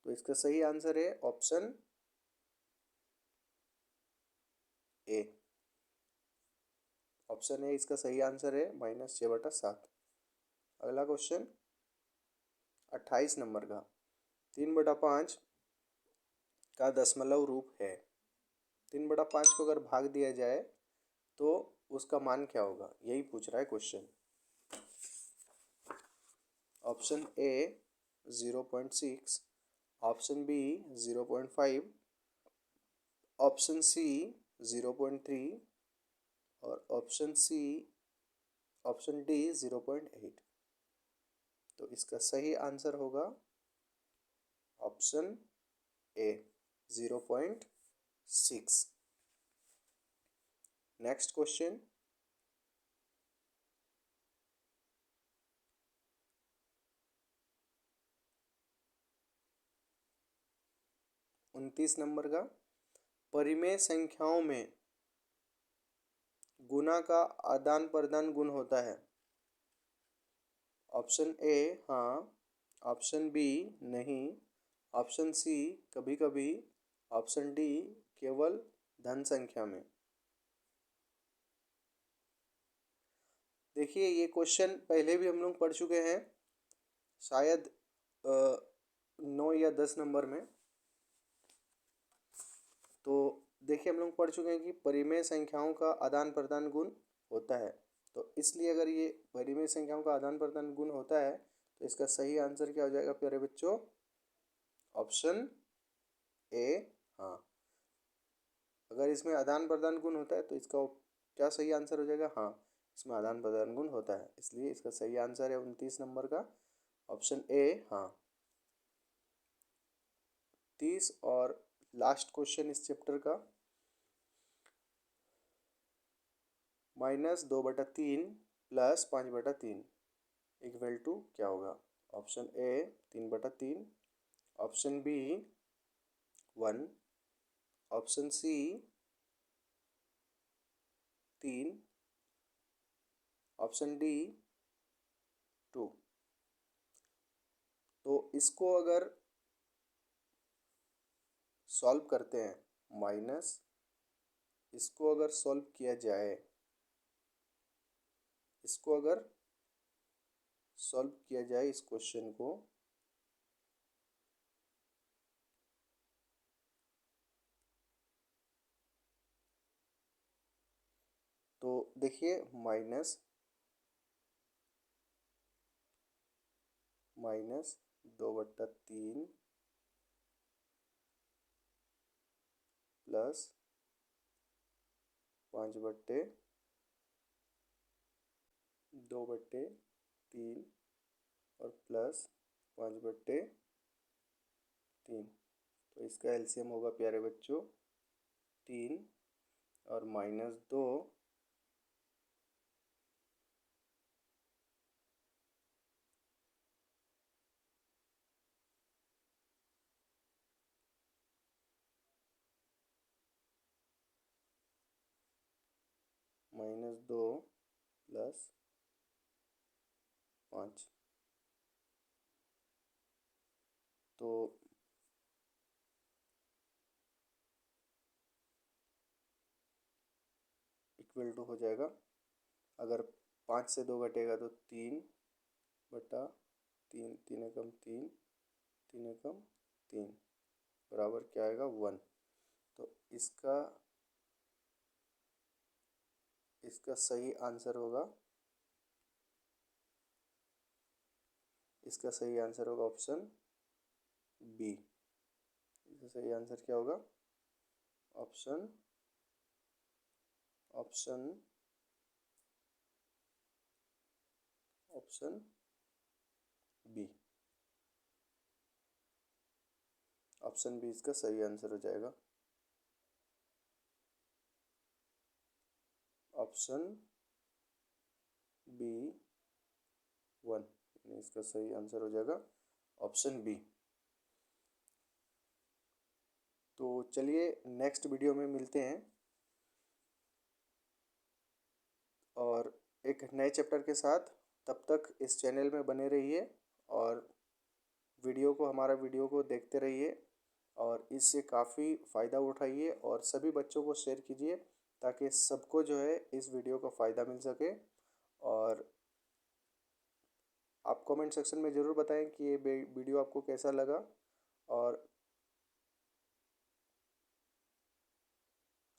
तो इसका सही आंसर है ऑप्शन ए। ऑप्शन ए इसका सही आंसर है -6/7। अगला क्वेश्चन 28 नंबर का, 3/5 का दशमलव रूप है। 3/5 को अगर भाग दिया जाए तो उसका मान क्या होगा, यही पूछ रहा है question. Option A 0.6, option B 0.5, option C 0.3 और ऑप्शन डी 0.8। तो इसका सही आंसर होगा option A 0.6। Next question 29 number का, परिमेय संख्याओं में गुना का आदान प्रदान गुण होता है। ऑप्शन ए हाँ, ऑप्शन बी नहीं, ऑप्शन सी कभी कभी, ऑप्शन डी केवल धन संख्या में। देखिए ये क्वेश्चन पहले भी हम लोग पढ़ चुके हैं, शायद 9 या 10 नंबर में। तो देखिए हम लोग पढ़ चुके हैं कि परिमेय संख्याओं का आदान प्रदान गुण होता है। तो इसलिए अगर ये परिमेय संख्याओं का आदान प्रदान गुण होता है तो इसका सही आंसर क्या हो जाएगा प्यारे बच्चों? ऑप्शन ए हाँ। अगर इसमें आदान प्रदान गुण होता है तो इसका क्या सही आंसर हो जाएगा? हाँ, इसमें आदान प्रदान गुण होता है, इसलिए इसका सही आंसर है 29 नंबर का ऑप्शन ए हाँ। 30 और लास्ट क्वेश्चन इस चैप्टर का, -2/3 प्लस 5/3 इक्वल टू क्या होगा? Option A 3/3, option B 1, option C 3, option D 2। तो इसको अगर सॉल्व करते हैं, माइनस इसको अगर सॉल्व किया जाए, इसको अगर सॉल्व किया जाए इस क्वेश्चन को, तो देखिए -2/3 प्लस 5/2/3 और प्लस 5/3। तो इसका एलसीएम होगा प्यारे बच्चों 3 और -2, -2 प्लस 5। तो इक्वल टू हो जाएगा, अगर 5 से 2 घटेगा तो 3/3, 3 एकम 3, 3 एकम 3 बराबर क्या आएगा? 1। तो इसका सही आंसर होगा, इसका सही आंसर होगा ऑप्शन बी। इसका सही आंसर क्या होगा? Option option option B. Option B इसका सही आंसर हो जाएगा। ऑप्शन बी 1, इसका सही आंसर हो जाएगा ऑप्शन बी। तो चलिए नेक्स्ट वीडियो में मिलते हैं और एक नए चैप्टर के साथ। तब तक इस चैनल में बने रहिए और हमारा वीडियो को देखते रहिए और इससे काफ़ी फ़ायदा उठाइए और सभी बच्चों को शेयर कीजिए ताकि सबको जो है इस वीडियो का फ़ायदा मिल सके। और आप कमेंट सेक्शन में ज़रूर बताएं कि ये वीडियो आपको कैसा लगा और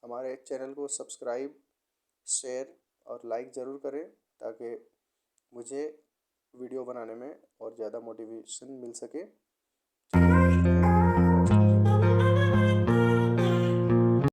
हमारे चैनल को सब्सक्राइब, शेयर और लाइक ज़रूर करें ताकि मुझे वीडियो बनाने में और ज़्यादा मोटिवेशन मिल सके।